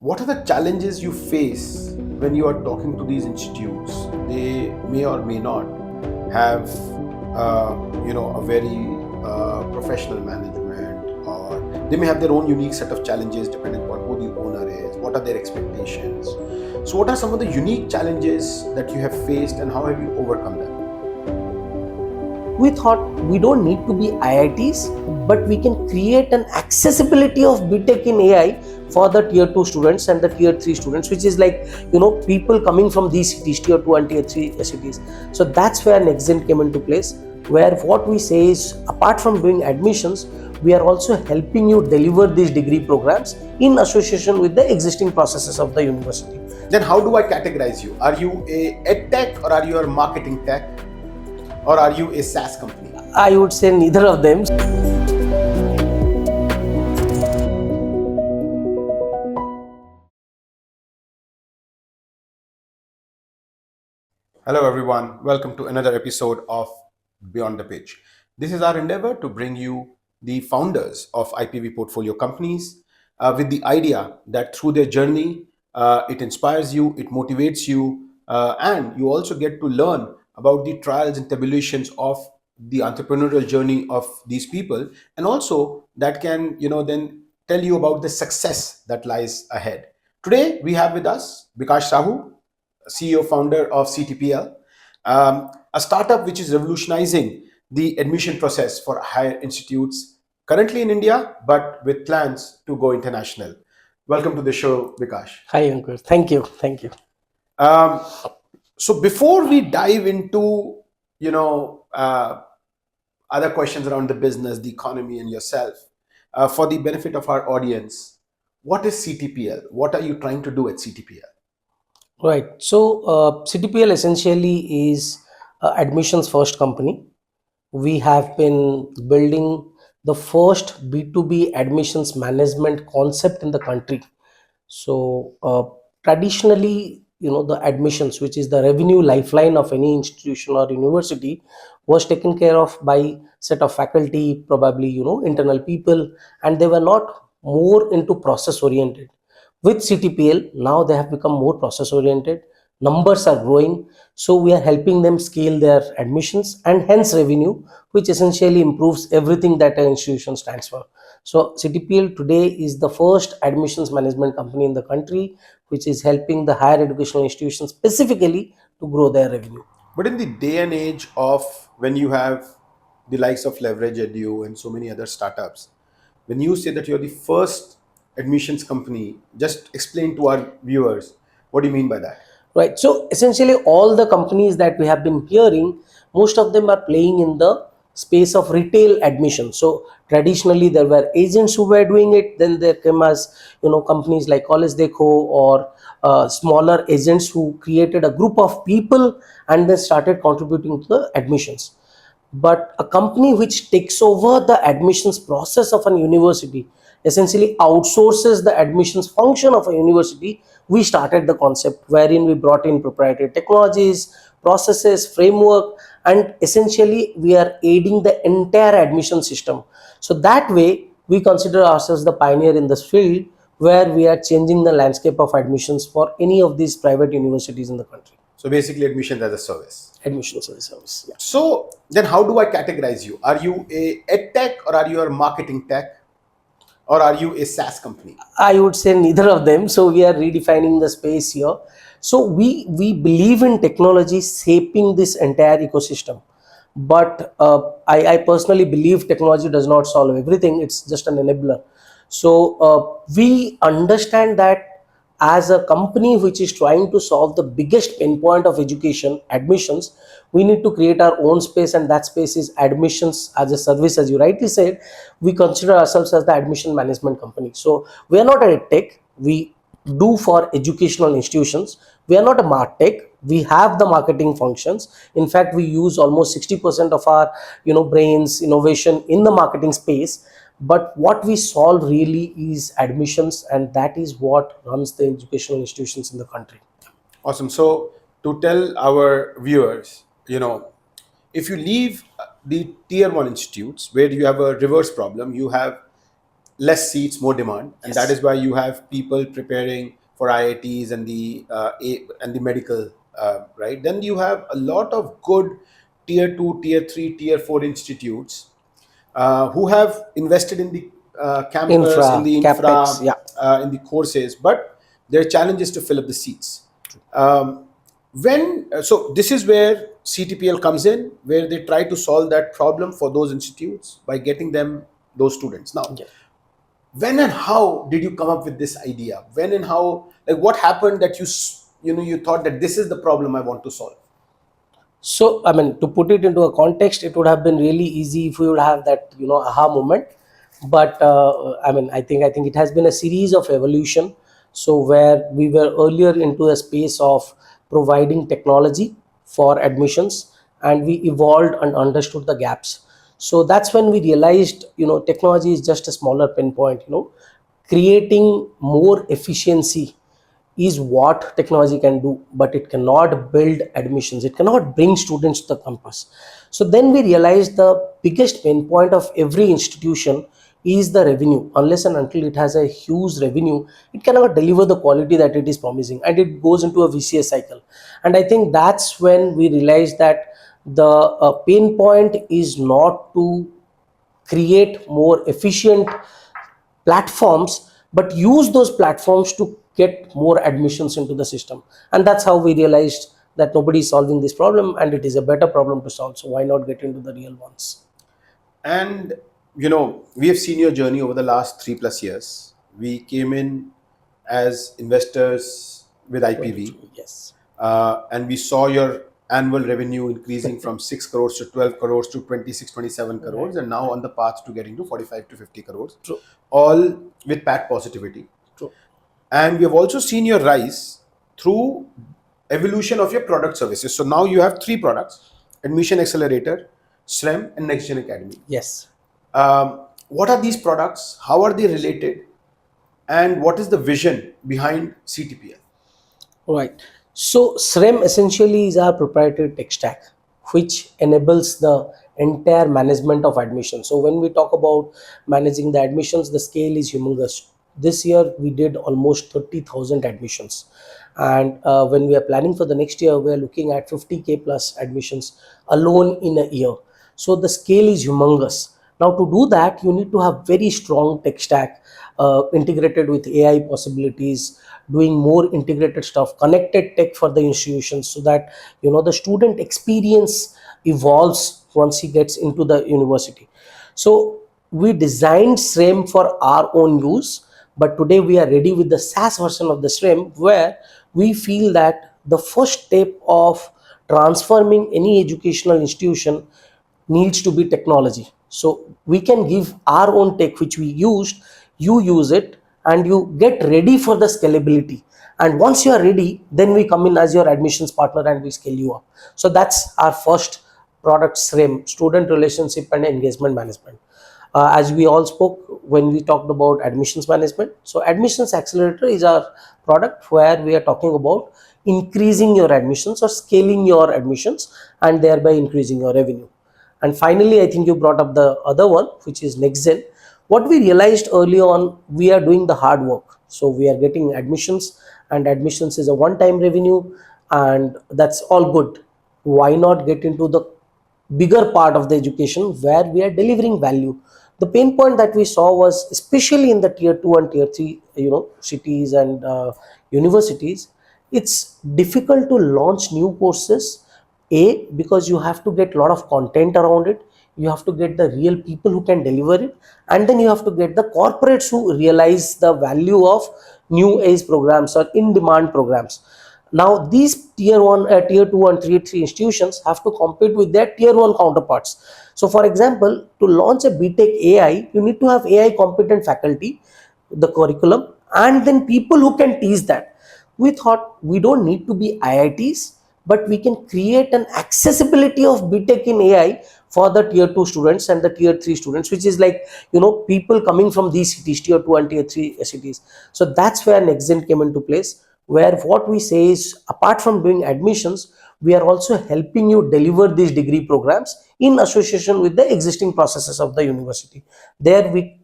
what are the challenges you face when you are talking to these institutes? They may or may not have, a very professional management, or they may have their own unique set of challenges depending upon who the owner is, what are their expectations. So, what are some of the unique challenges that you have faced, and how have you overcome them? We thought we don't need to be IITs, but we can create an accessibility of BTech in AI for the tier 2 students and the tier 3 students, which is like, people coming from these cities, tier 2 and tier 3 cities. So that's where NextGen came into place, where what we say is, apart from doing admissions, we are also helping you deliver these degree programs in association with the existing processes of the university. Then, how do I categorize you? Are you a ed tech, or are you a marketing tech, or are you a SaaS company? I would say neither of them. Hello, everyone. Welcome to another episode of Beyond the Pitch. This is our endeavor to bring you the founders of IPV portfolio companies with the idea that through their journey, it inspires you, it motivates you, and you also get to learn about the trials and tribulations of the entrepreneurial journey of these people, and also that can, then tell you about the success that lies ahead. Today, we have with us Bikash Sahoo, CEO founder of CTPL, a startup which is revolutionizing the admission process for higher institutes currently in India, but with plans to go international. Welcome to the show, Bikash. Hi, Ankur. Thank you. Thank you. Um, so before we dive into, you know, uh, other questions around the business, the economy, and yourself, for the benefit of our audience, what is CTPL? What are you trying to do at CTPL? Right. So, CTPL essentially is admissions first company. We have been building the first B2B admissions management concept in the country. So, traditionally, the admissions, which is the revenue lifeline of any institution or university, was taken care of by set of faculty, probably, internal people, and they were not more into process oriented. With CTPL, now they have become more process oriented. Numbers are growing, so we are helping them scale their admissions and hence revenue, which essentially improves everything that an institution stands for. So CTPL today is the first admissions management company in the country, which is helping the higher educational institutions specifically to grow their revenue. But in the day and age of when you have the likes of Leverage Edu and so many other startups, when you say that you're the first admissions company, just explain to our viewers what do you mean by that? Right. So essentially, all the companies that we have been hearing, most of them are playing in the space of retail admission. So traditionally, there were agents who were doing it. Then there came as companies like College Deco or smaller agents who created a group of people and then started contributing to the admissions. But a company which takes over the admissions process of an university, essentially outsources the admissions function of a university, we started the concept wherein we brought in proprietary technologies, processes, framework, and essentially we are aiding the entire admission system. So that way we consider ourselves the pioneer in this field, where we are changing the landscape of admissions for any of these private universities in the country. So basically, admissions as a service. Admissions as a service. Yeah. So then, how do I categorize you? Are you a ed tech, or are you a marketing tech, or are you a SaaS company? I would say neither of them. So we are redefining the space here. So we believe in technology shaping this entire ecosystem. But I personally believe technology does not solve everything. It's just an enabler. So we understand that as a company which is trying to solve the biggest pain point of education, admissions, we need to create our own space, and that space is admissions as a service. As you rightly said, we consider ourselves as the admission management company. So we are not a tech, we do for educational institutions. We are not a martech, we have the marketing functions. In fact, we use almost 60% of our brains innovation in the marketing space. But what we solve really is admissions, and that is what runs the educational institutions in the country. Awesome. So to tell our viewers, if you leave the tier one institutes where you have a reverse problem, you have less seats, more demand, and that Yes. is why you have people preparing for IITs and the medical, right. Then you have a lot of good tier 2, tier 3, tier 4 institutes who have invested in the campus, in Infra, the capex, infra, yeah. in the courses, but their challenge is to fill up the seats. Um, so this is where CTPL comes in, where they try to solve that problem for those institutes by getting them those students. Now, Yeah. when and how did you come up with this idea? When and how, like, what happened that you thought that this is the problem I want to solve? So, I mean, to put it into a context, it would have been really easy if we would have that, aha moment. But I mean, I think it has been a series of evolution. So, where we were earlier into a space of providing technology for admissions, and we evolved and understood the gaps. So that's when we realized, technology is just a smaller pinpoint. Creating more efficiency is what technology can do, but it cannot build admissions, it cannot bring students to the campus. So then we realized the biggest pain point of every institution is the revenue. Unless and until it has a huge revenue, it cannot deliver the quality that it is promising, and it goes into a vicious cycle. And I think that's when we realized that the pain point is not to create more efficient platforms, but use those platforms to get more admissions into the system. And that's how we realized that nobody is solving this problem, and it is a better problem to solve, so why not get into the real ones. And we have seen your journey over the last 3+ years. We came in as investors with IPV, 22, yes. and we saw your annual revenue increasing from 6 crores to 12 crores to 26, 27 crores, Right, and now right. on the path to getting to 45 to 50 crores, True. all with PAT positivity. True. And we have also seen your rise through evolution of your product services. So now you have three products: Admission Accelerator, SREM, and Next Gen Academy. Yes. What are these products? How are they related? And what is the vision behind CTPL? Right. So SREM essentially is our proprietary tech stack, which enables the entire management of admissions. So when we talk about managing the admissions, the scale is humongous. This year we did almost 30,000 admissions, and when we are planning for the next year, we are looking at 50K plus admissions alone in a year. So the scale is humongous. Now, to do that, you need to have very strong tech stack, integrated with AI possibilities, doing more integrated stuff, connected tech for the institutions, so that the student experience evolves once he gets into the university. So we designed SRAM for our own use, but today we are ready with the SaaS version of the SRAM, where we feel that the first step of transforming any educational institution needs to be technology. So we can give our own tech which we used, you use it, and you get ready for the scalability. And once you are ready, then we come in as your admissions partner and we scale you up. So that's our first product, SREM, student relationship and engagement management. As we all spoke when we talked about admissions management, so admissions accelerator is our product where we are talking about increasing your admissions or scaling your admissions, and thereby increasing your revenue. And finally, I think you brought up the other one, which is NextGen. What we realized early on, we are doing the hard work. So we are getting admissions, and admissions is a one-time revenue, and that's all good. Why not get into the bigger part of the education where we are delivering value? The pain point that we saw was especially in the tier 2 and tier 3 cities and universities. It's difficult to launch new courses, a, because you have to get a lot of content around it, you have to get the real people who can deliver it, and then you have to get the corporates who realize the value of new age programs or in demand programs. Now these tier 1, tier 2 and tier 3 institutions have to compete with their tier 1 counterparts. So for example, to launch a BTech AI, you need to have AI competent faculty, the curriculum, and then people who can teach that. We thought we don't need to be IITs, but we can create an accessibility of BTech in AI for the tier 2 students and the tier 3 students, which is like, people coming from these cities, tier 2 and tier 3 cities. So that's where NextGen came into place, where what we say is, apart from doing admissions, we are also helping you deliver these degree programs in association with the existing processes of the university. There we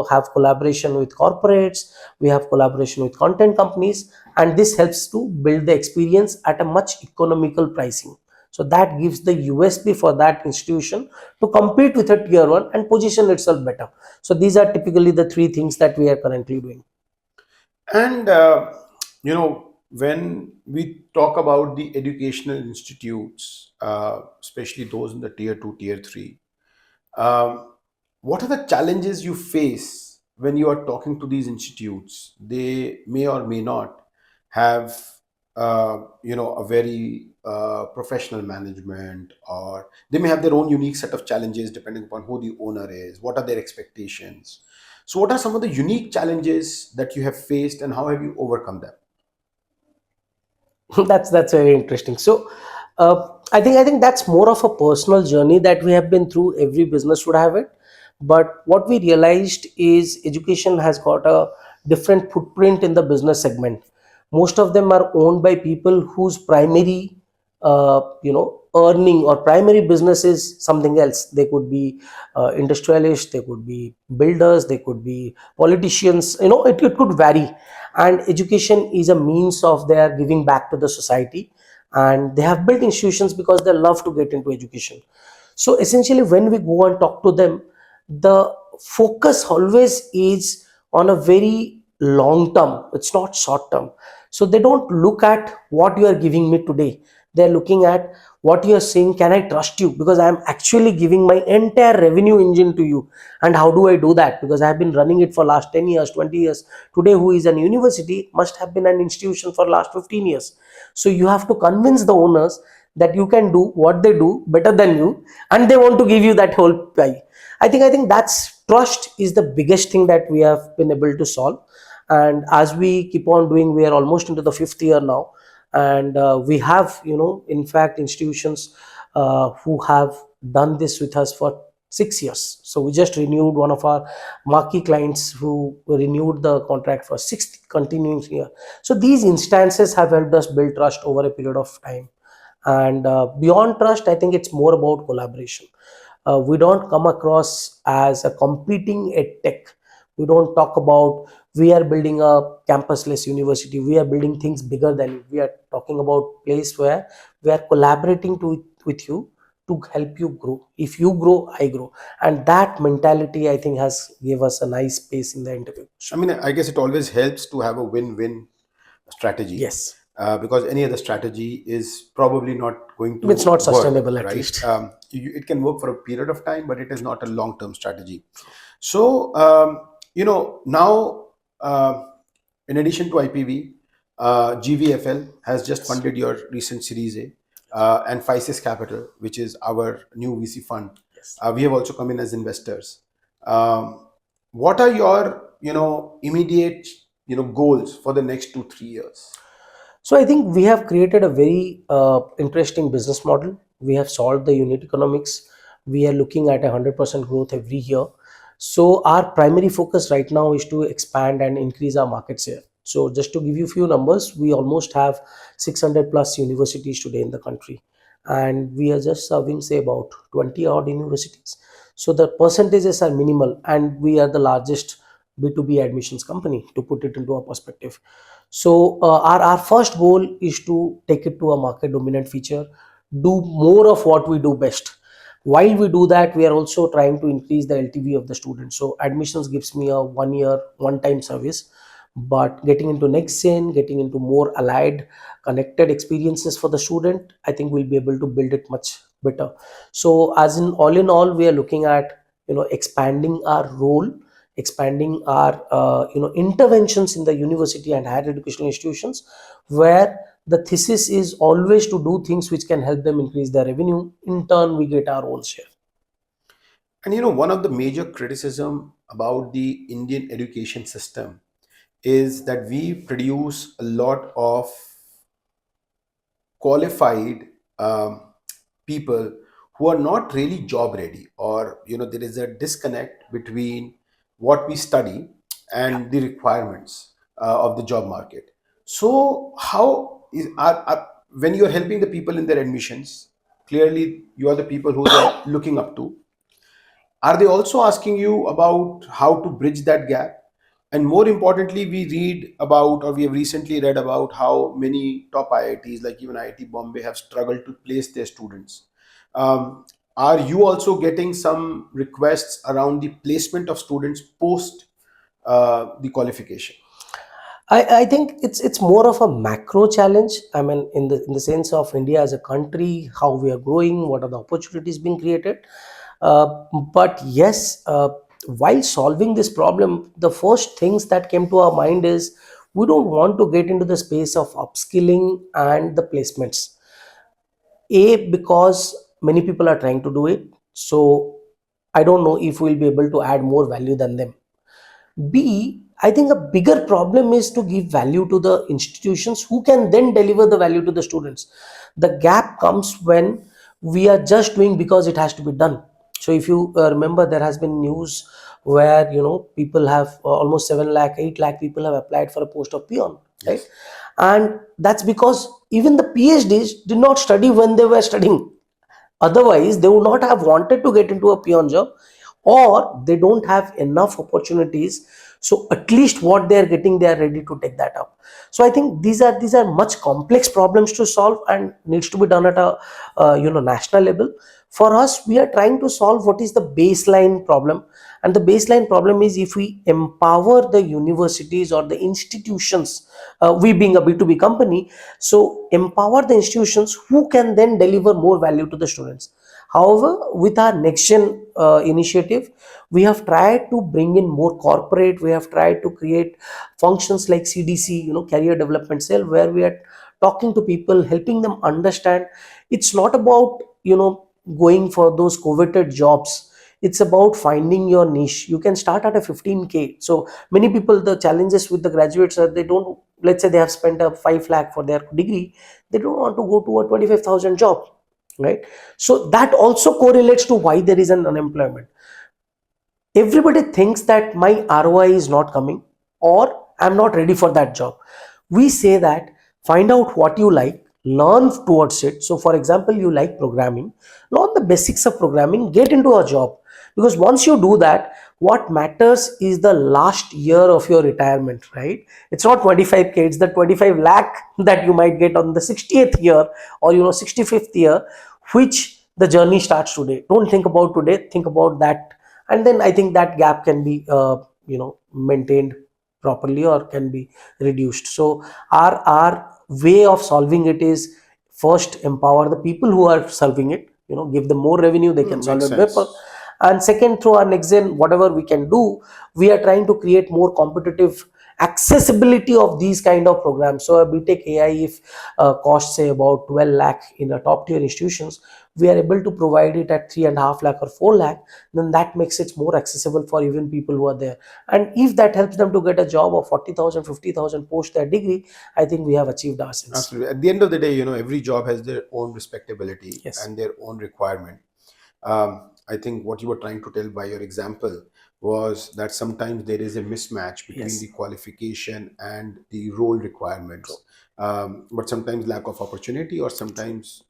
have collaboration with corporates, we have collaboration with content companies, and this helps to build the experience at a much economical pricing. So that gives the USP for that institution to compete with a tier 1 and position itself better. So these are typically the three things that we are currently doing. And when we talk about the educational institutes, especially those in the tier 2, tier 3, um, what are the challenges you face when you are talking to these institutes? They may or may not have a very professional management, or they may have their own unique set of challenges depending upon who the owner is, what are their expectations. So what are some of the unique challenges that you have faced, and how have you overcome them? That's very interesting. So I think that's more of a personal journey that we have been through. Every business would have it, but what we realized is education has got a different footprint in the business segment. Most of them are owned by people whose primary earning or primary business is something else. They could be industrialists, they could be builders, they could be politicians. It could vary. And education is a means of their giving back to the society, and they have built institutions because they love to get into education. So essentially, when we go and talk to them, the focus always is on a very long term, it's not short term. So they don't look at what you are giving me today, they're looking at what you are saying. Can I trust you, because I am actually giving my entire revenue engine to you? And how do I do that? Because I have been running it for last 10 years, 20 years. Today who is an university must have been an institution for last 15 years. So you have to convince the owners that you can do what they do better than you, and they want to give you that whole pie. I think that's trust is the biggest thing that we have been able to solve. And as we keep on doing, we are almost into the fifth year now, and we have, in fact, institutions who have done this with us for 6 years. So we just renewed one of our marquee clients who renewed the contract for sixth continuing year. So these instances have helped us build trust over a period of time. And beyond trust, I think it's more about collaboration. We don't come across as a competing ed tech. We don't talk about we are building a campusless university, we are building things bigger than you. We are talking about place where we are collaborating with you to help you grow. If you grow, I grow. And that mentality, I think, has gave us a nice space in the interview. I mean, I guess it always helps to have a win-win strategy, Yes, because any other strategy is probably not going it's to not work, sustainable at right? least. It can work for a period of time, but it is not a long-term strategy. So, now, in addition to IPV, GVFL has just Yes. funded your recent Series A, and FISIS Capital, which is our new VC fund. Yes. We have also come in as investors. Um, what are your, immediate, goals for the next 2 3 years? So I think we have created a very interesting business model. We have solved the unit economics. We are looking at 100% growth every year. So our primary focus right now is to expand and increase our market share. So just to give you a few numbers, we almost have 600 plus universities today in the country, and we are just serving say about 20 odd universities. So the percentages are minimal, and we are the largest B2B admissions company, to put it into a perspective. So our first goal is to take it to a market dominant feature, do more of what we do best. While we do that, we are also trying to increase the LTV of the student. So admissions gives me a 1 year, one time service, but getting into next gen, getting into more allied, connected experiences for the student, I think we'll be able to build it much better. So as in all, we are looking at expanding our role, expanding our interventions in the university and higher educational institutions, where the thesis is always to do things which can help them increase their revenue. In turn, we get our own share. And one of the major criticism about the Indian education system is that we produce a lot of qualified people who are not really job ready, or there is a disconnect between what we study Yeah. and the requirements of the job market. So how is when you're helping the people in their admissions, clearly you are the people who they're looking up to. Are they also asking you about how to bridge that gap? And more importantly, we read about, or we have recently read about, how many top IITs, like even IIT Bombay, have struggled to place their students. Um, are you also getting some requests around the placement of students post the qualification? I think it's more of a macro challenge. I mean, in the sense of India as a country, how we are growing, what are the opportunities being created. Uh, but yes, while solving this problem, the first things that came to our mind is we don't want to get into the space of upskilling and the placements. A, because many people are trying to do it, so I don't know if we'll be able to add more value than them. B, I think a bigger problem is to give value to the institutions who can then deliver the value to the students. The gap comes when we are just doing because it has to be done. So if you remember, there has been news where people have almost 7 lakh, 8 lakh people have applied for a post of peon, right? Yes. And that's because even the PhDs did not study when they were studying. Otherwise, they would not have wanted to get into a peon job, or they don't have enough opportunities. So at least what they are getting, they are ready to take that up. So I think these are much complex problems to solve and needs to be done at a national level. For us, we are trying to solve what is the baseline problem, and the baseline problem is if we empower the universities or the institutions, we being a B2B company, so empower the institutions who can then deliver more value to the students. However, with our next gen initiative, we have tried to bring in more corporate. We have tried to create functions like CDC, career development cell, where we are talking to people, helping them understand it's not about going for those coveted jobs. It's about finding your niche. You can start at a 15K. So many people, the challenges with the graduates are they don't, let's say they have spent a 5 lakh for their degree, they don't want to go to a 25,000 job, right? So that also correlates to why there is an unemployment. Everybody thinks that my ROI is not coming, or I'm not ready for that job. We say that find out what you like, learn towards it. So for example, you like programming, learn the basics of programming, get into a job. Because once you do that, what matters is the last year of your retirement, right? It's not 25K, it's the 25 lakh that you might get on the 60th year, or 65th year, which the journey starts today. Don't think about today, think about that. And then I think that gap can be maintained properly or can be reduced. So our way of solving it is, first, empower the people who are solving it, give them more revenue, they can solve Makes it better. sense. And second, through our next gen, whatever we can do, we are trying to create more competitive accessibility of these kind of programs. So a BTech AI, if costs say about 12 lakh in a top tier institutions, we are able to provide it at 3.5 lakh or 4 lakh. Then that makes it more accessible for even people who are there. And if that helps them to get a job of 40,000, 50,000 post their degree, I think we have achieved our sense. Absolutely. At the end of the day, every job has their own respectability Yes. and their own requirement. I think what you were trying to tell by your example was that sometimes there is a mismatch between the Yes. qualification and the role True. requirements. But sometimes lack of opportunity, or sometimes,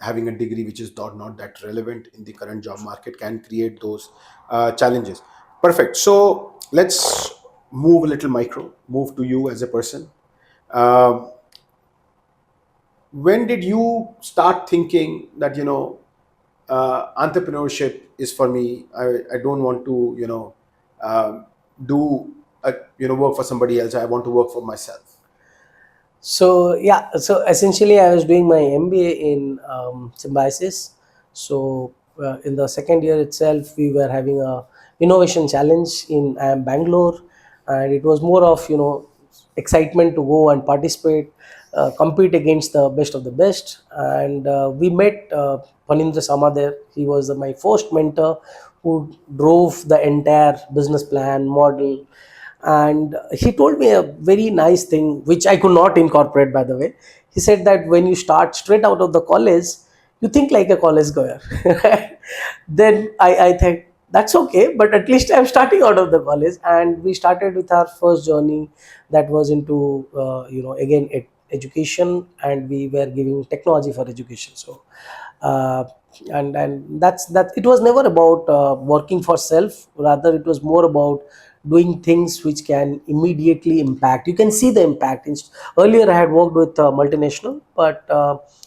having a degree which is not that relevant in the current job market, can create those challenges. Perfect. So let's move a little micro, move to you as a person. Um when did you start thinking that entrepreneurship is for me? I don't want to um, do work for somebody else. I want to work for myself. So yeah, so essentially I was doing my MBA in symbiosis. So in the second year itself, we were having a innovation challenge in Bangalore, and it was more of excitement to go and participate, compete against the best of the best. And we met Panindra Sama there. He was my first mentor who drove the entire business plan model. And he told me a very nice thing which I could not incorporate, by the way. He said that when you start straight out of the college, you think like a college goer. Then I think that's okay, but at least I'm starting out of the college. And we started with our first journey that was into again education, and we were giving technology for education. So And that's it was never about working for self, rather it was more about doing things which can immediately impact. You can see the impact. Earlier I had worked with multinational, but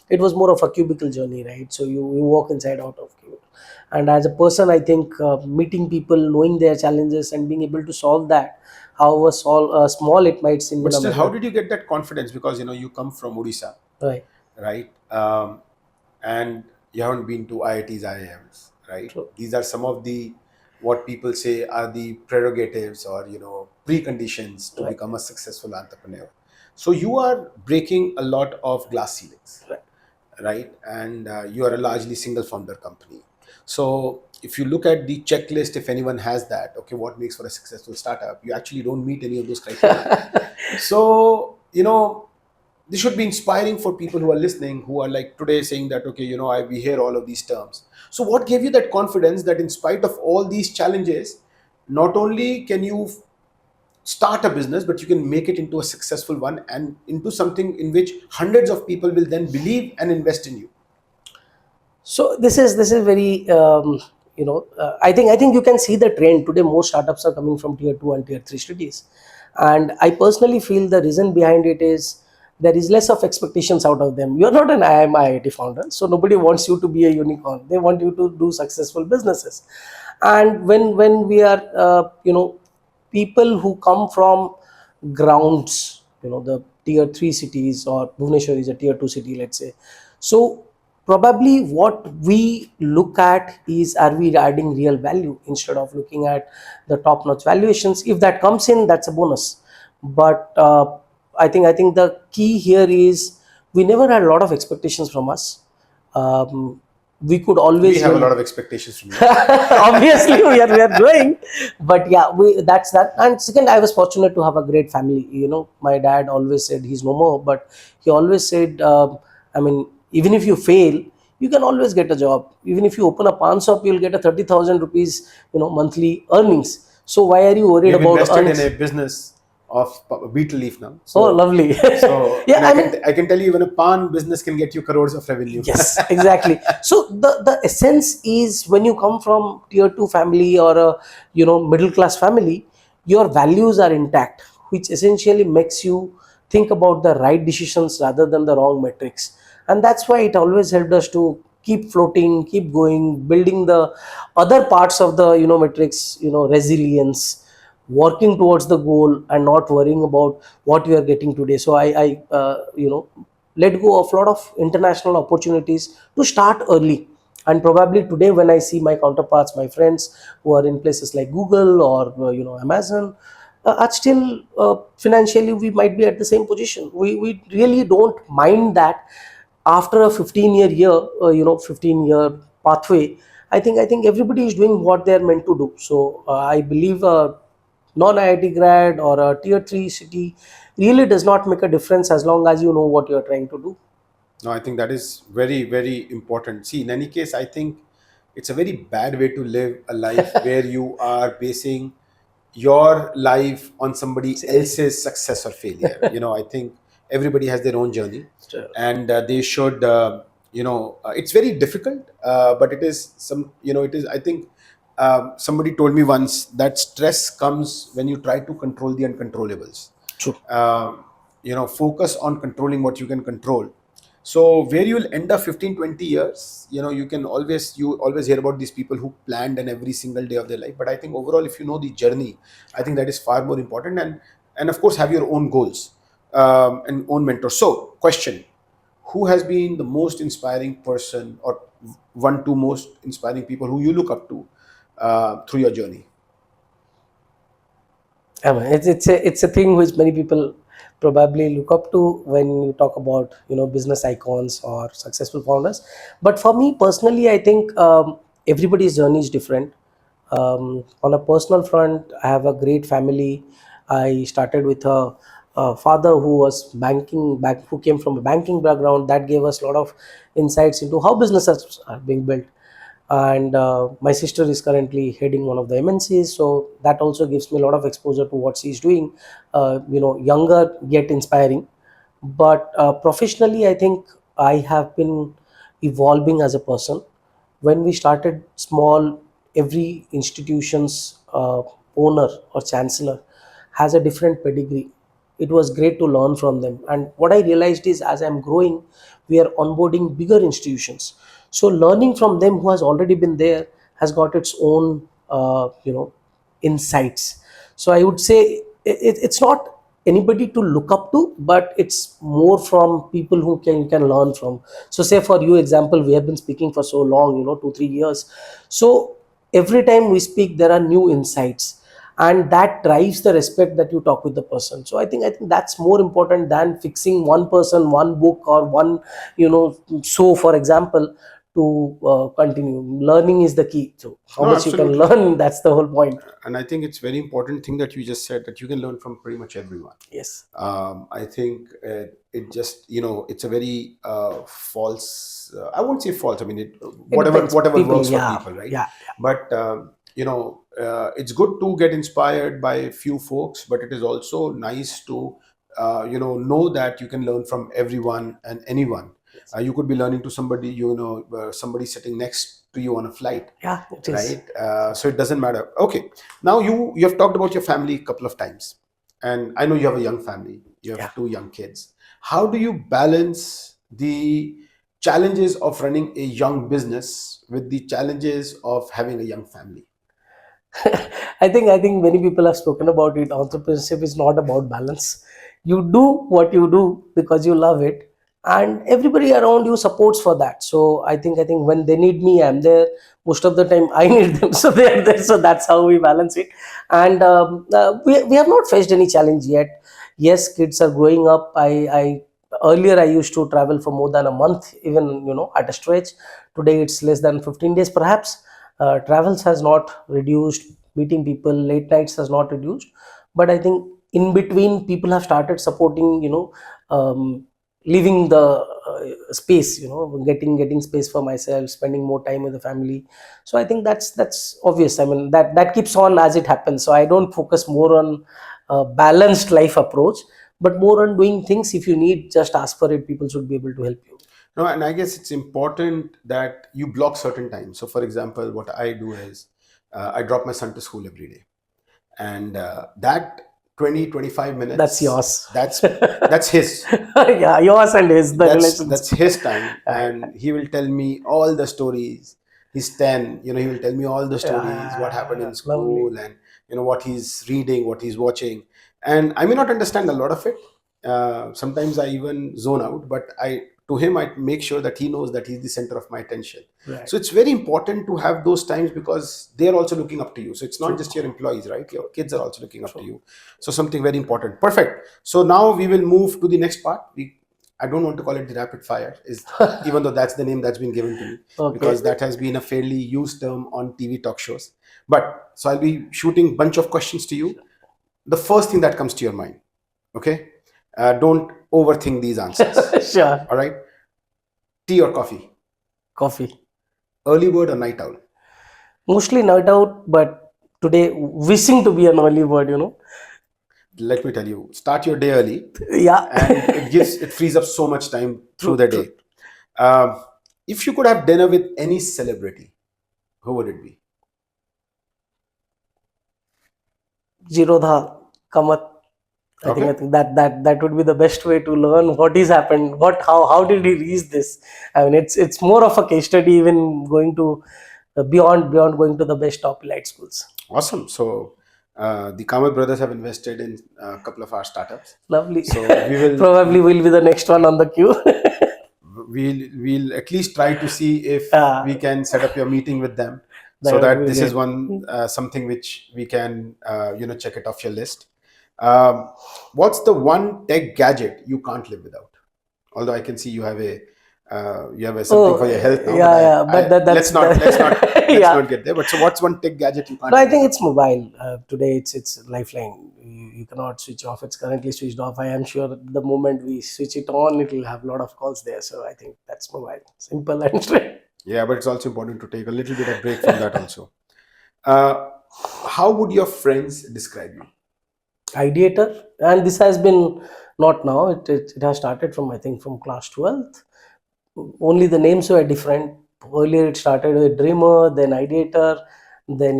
it was more of a cubicle journey, right? So you walk inside out of cubicle. And as a person, I think meeting people, knowing their challenges and being able to solve that, however small it might seem But in a still, how minute. did you get that confidence? Because you come from Odisha, Right. right? And you haven't been to IITs, IIMs, right? True. These are some of the what people say are the prerogatives or preconditions to Right. become a successful entrepreneur. So you are breaking a lot of glass ceilings, Right. right? And you are a largely single founder company. So if you look at the checklist, if anyone has that, okay, what makes for a successful startup, you actually don't meet any of those criteria. So this should be inspiring for people who are listening, who are like today saying that, okay, we hear all of these terms. So what gave you that confidence that in spite of all these challenges, not only can you start a business, but you can make it into a successful one and into something in which hundreds of people will then believe and invest in you? So this is very I think you can see the trend today. Most startups are coming from tier 2 and tier 3 cities, and I personally feel the reason behind it is there is less of expectations out of them. You're not an IIT founder, so nobody wants you to be a unicorn. They want you to do successful businesses. And when we are people who come from grounds, the tier 3 cities, or Bhubaneswar is a tier 2 city, let's say. So probably what we look at is, are we adding real value, instead of looking at the top notch valuations. If that comes in, that's a bonus. But I think the key here is we never had a lot of expectations from us. We could We always have a lot really of expectations from you. obviously we are growing. But yeah, that's that. And second, I was fortunate to have a great family. My dad always said, he's no more, but he always said, I mean, even if you fail, you can always get a job. Even if you open a pawn shop, you'll get a 30,000 rupees monthly earnings. So why are you We worried have about invested in a earnings? business of beetle leaf now. Oh, So, lovely. so Yeah, and I mean, I can tell you, even a pan business can get you crores of revenue. yes, exactly. So the essence is, when you come from tier 2 family, or a middle class family, your values are intact, which essentially makes you think about the right decisions rather than the wrong metrics. And that's why it always helped us to keep floating, keep going, building the other parts of the metrics, resilience, working towards the goal, and not worrying about what you are getting today. So I let go of a lot of international opportunities to start early. And probably today, when I see my counterparts, my friends who are in places like Google, or Amazon, are still financially, we might be at the same position. We really don't mind that. After a 15-year pathway, I think everybody is doing what they are meant to do. So I believe non-IIT grad or a tier 3 city really does not make a difference, as long as you know what you're trying to do. No, I think that is very, very important. See, in any case, I think it's a very bad way to live a life where you are basing your life on somebody Say, else's success or failure. I think everybody has their own journey, sure. and they should, it's very difficult, but it is it is, I think, somebody told me once that stress comes when you try to control the uncontrollables. True. Focus on controlling what you can control. So where you'll end up 15, 20 years, you always hear about these people who planned an every single day of their life. But I think overall, if you know the journey, I think that is far more important. And of course, have your own goals, and own mentor. So question: who has been the most inspiring person, or one, two most inspiring people who you look up to through your journey? I mean, it's a thing which many people probably look up to when you talk about business icons or successful founders. But for me personally, I think everybody's journey is different. On a personal front, I have a great family. I started with a father who was who came from a banking background. That gave us a lot of insights into how businesses are being built. And my sister is currently heading one of the MNCs, so that also gives me a lot of exposure to what she's doing. Younger yet inspiring. But professionally, I think I have been evolving as a person. When we started small, every institution's owner or chancellor has a different pedigree. It was great to learn from them. And what I realized is, as I'm growing, we are onboarding bigger institutions. So learning from them who has already been there has got its own, insights. So I would say it's not anybody to look up to, but it's more from people who can learn from. So say for you example, we have been speaking for so long, 2 3 years. So every time we speak, there are new insights, and that drives the respect that you talk with the person. So I think that's more important than fixing one person, one book, or one, so for example, to continue learning is the key. So how No, much you can absolutely. learn, that's the whole point. And I think it's very important thing that you just said, that you can learn from pretty much everyone. Yes. I think it just, it's a very false. I won't say false. I mean, It whatever depends. whatever People, works for yeah, people, right? yeah, But it's good to get inspired by a few folks, but it is also nice to know that you can learn from everyone and anyone. yes. You could be learning to somebody, somebody sitting next to you on a flight, Yeah, it is. right? So it doesn't matter. Okay, now you have talked about your family a couple of times, and I know you have a young family. You Yeah. have two young kids. How do you balance the challenges of running a young business with the challenges of having a young family? I think many people have spoken about it. Entrepreneurship is not about balance. You do what you do because you love it, and everybody around you supports for that. So I think when they need me, I'm there. Most of the time, I need them, so they are there. So that's how we balance it. And we have not faced any challenge yet. Yes, kids are growing up. I earlier I used to travel for more than a month, even at a stretch. Today it's less than 15 days, perhaps. Travels has not reduced, meeting people late nights has not reduced, but I think in between people have started supporting, leaving the space, getting space for myself, spending more time with the family. So I think that's obvious. I mean, that keeps on as it happens. So I don't focus more on balanced life approach, but more on doing things. If you need, just ask for it, people should be able to help you. No, and I guess it's important that you block certain times. So, for example, what I do is I drop my son to school every day, and that 20 to 25 minutes, That's yours. that's his. Yeah, yours and his, the That's relationship. his time, Right. and he will tell me all the stories. He's 10, he will tell me all the stories, what happened Yeah, in lovely. school, and what he's reading, what he's watching. And I may not understand a lot of it. Sometimes I even zone out, but I to him I make sure that he knows that he's the center of my attention. Right. So it's very important to have those times, because they're also looking up to you. So it's not True. just your employees, right? Your kids are also looking up to True. you. So something very important. Perfect. So now we will move to the next part. I don't want to call it the rapid fire, is even though that's the name that's been given to me, Okay. because that has been a fairly used term on TV talk shows. But so I'll be shooting bunch of questions to you. The first thing that comes to your mind, okay? Don't overthink these answers. Sure. All right. Tea or coffee? Coffee. Early bird or night owl? Mostly night out, but today wishing to be an early bird. Let me tell you, start your day early, Yeah. and it frees up so much time through True. the True. day. If you could have dinner with any celebrity, who would it be? Jirodha Kamat. I Okay. think that would be the best way to learn what is happened. How did he reach this? I mean, it's more of a case study, even going to beyond going to the best top elite schools. Awesome. So the Kamath brothers have invested in a couple of our startups. Lovely. So we will Probably will be the next one on the queue. we'll at least try to see if we uh, can set up your meeting with them, so that would that be this is great. one something which we can check it off your list. Um, what's the one tech gadget you can't live without? Although I can see you have a something Oh, for your health now, but yeah, yeah. But let's that's not let's not that. let's Yeah. not get there. But so what's one tech gadget you No, can't I live think without? it's mobile. Today it's lifeline. You cannot switch off. It's currently switched off. I am sure the moment we switch it on, it will have a lot of calls there. So I think that's mobile. Simple and straight. Yeah, but it's also important to take a little bit of break from that also. Uh, how would your friends describe you? Ideator, and this has been not now. It has started from, I think, from class 12th. Only the names were different. earlier it started with dreamer, then ideator, then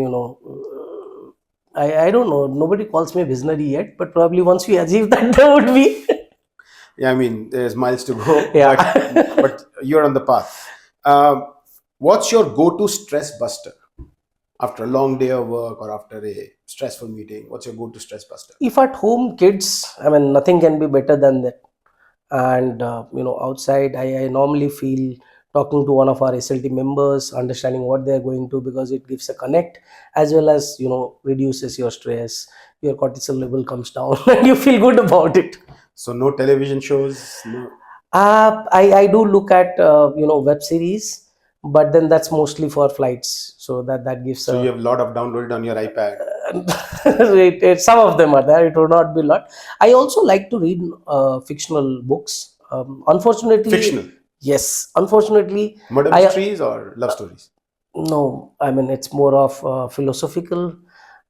I don't know. Nobody calls me visionary yet, but probably once we achieve that, there would be. Yeah, I mean, there's miles to go, Yeah. but you're on the path. What's your go-to stress buster after a long day of work or after a stressful meeting? What's your go-to stress buster? If at home, kids, I mean, nothing can be better than that. And outside, I normally feel talking to one of our SLT members, understanding what they're going to, because it gives a connect, as well as reduces your stress, your cortisol level comes down, and you feel good about it. So no television shows, no. I do look at web series, but then that's mostly for flights, so that gives So you a. have a lot of downloaded on your iPad. Some of them are there. It will not be a lot. I also like to read fictional books. Unfortunately, Fictional, yes. Unfortunately, murder I mysteries or love stories. no. I mean, it's more of philosophical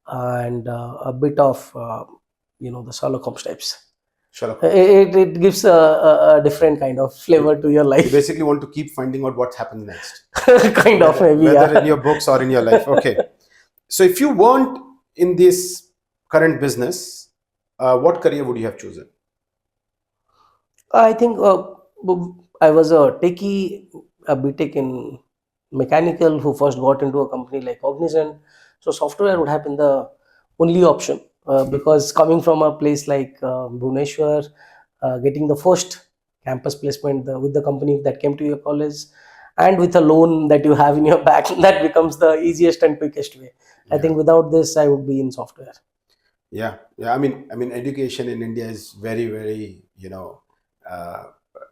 and a bit of the Sherlock Holmes types. Sherlock Holmes. It gives a different kind of flavor to your You life. basically want to keep finding out what happens next, Kind of, maybe, whether yeah. in your books or in your life. Okay. So if you weren't in this current business, what career would you have chosen? I think I was a techie, a BTech in mechanical who first got into a company like Cognizant. So software would have been the only option, because coming from a place like Bhubaneswar, getting the first campus placement with the company that came to your college, and with a loan that you have in your back, that becomes the easiest and quickest way. I Yeah. think without this, I would be in software. Yeah. I mean, education in India is very, very, uh,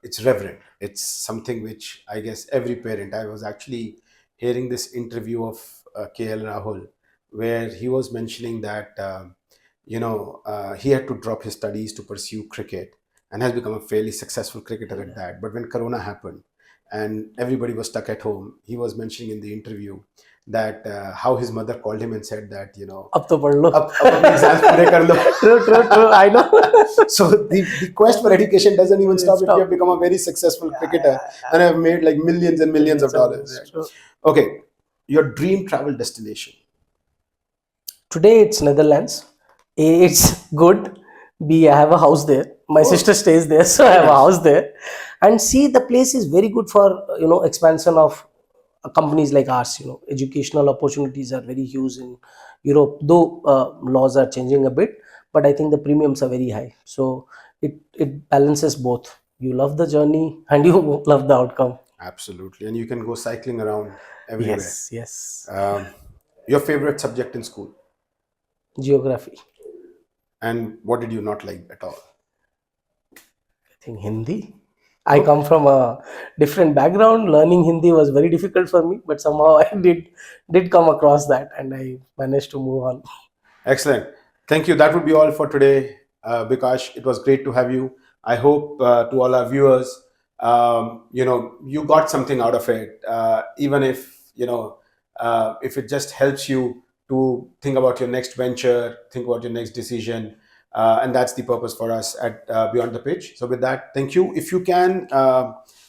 it's reverent. It's something which I guess every parent. I was actually hearing this interview of KL Rahul, where he was mentioning that he had to drop his studies to pursue cricket and has become a fairly successful cricketer at that. But when Corona happened and everybody was stuck at home, he was mentioning in the interview that how his mother called him and said that Ab to pad lo. अब अपने exams पूरे कर लो. True. I know. So the quest for education doesn't even stop if you have become a very successful cricketer and have made like millions and millions of dollars. Right? True. Okay, your dream travel destination. Today it's Netherlands. A, it's good. B, I have a house there. My sister stays there, so I have a house there. And C, the place is very good for expansion of companies like ours. Educational opportunities are very huge in Europe, though laws are changing a bit. But I think the premiums are very high, so it balances both. You love the journey and you love the outcome. Absolutely, and you can go cycling around everywhere. Yes. Um, your favorite subject in school, Geography. and what did you not like at all? I think Hindi. I come from a different background. Learning Hindi was very difficult for me, but somehow I did come across that, and I managed to move on. Excellent. Thank you. That would be all for today, Bikash. It was great to have you. I hope to all our viewers, you got something out of it, even if it just helps you to think about your next venture, think about your next decision. And that's the purpose for us at Beyond the Pitch. So with that, thank you. If you can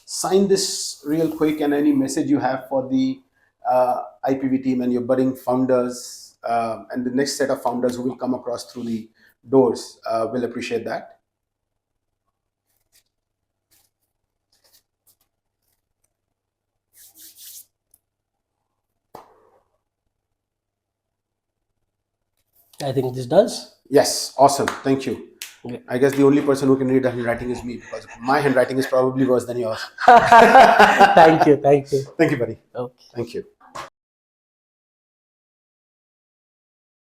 sign this real quick, and any message you have for the IPV team and your budding founders, and the next set of founders who will come across through the doors, will appreciate that. I think this does. Yes, awesome. Thank you. Okay. I guess the only person who can read the handwriting is me, because my handwriting is probably worse than yours. Thank you. Thank you, buddy. Okay. Thank you.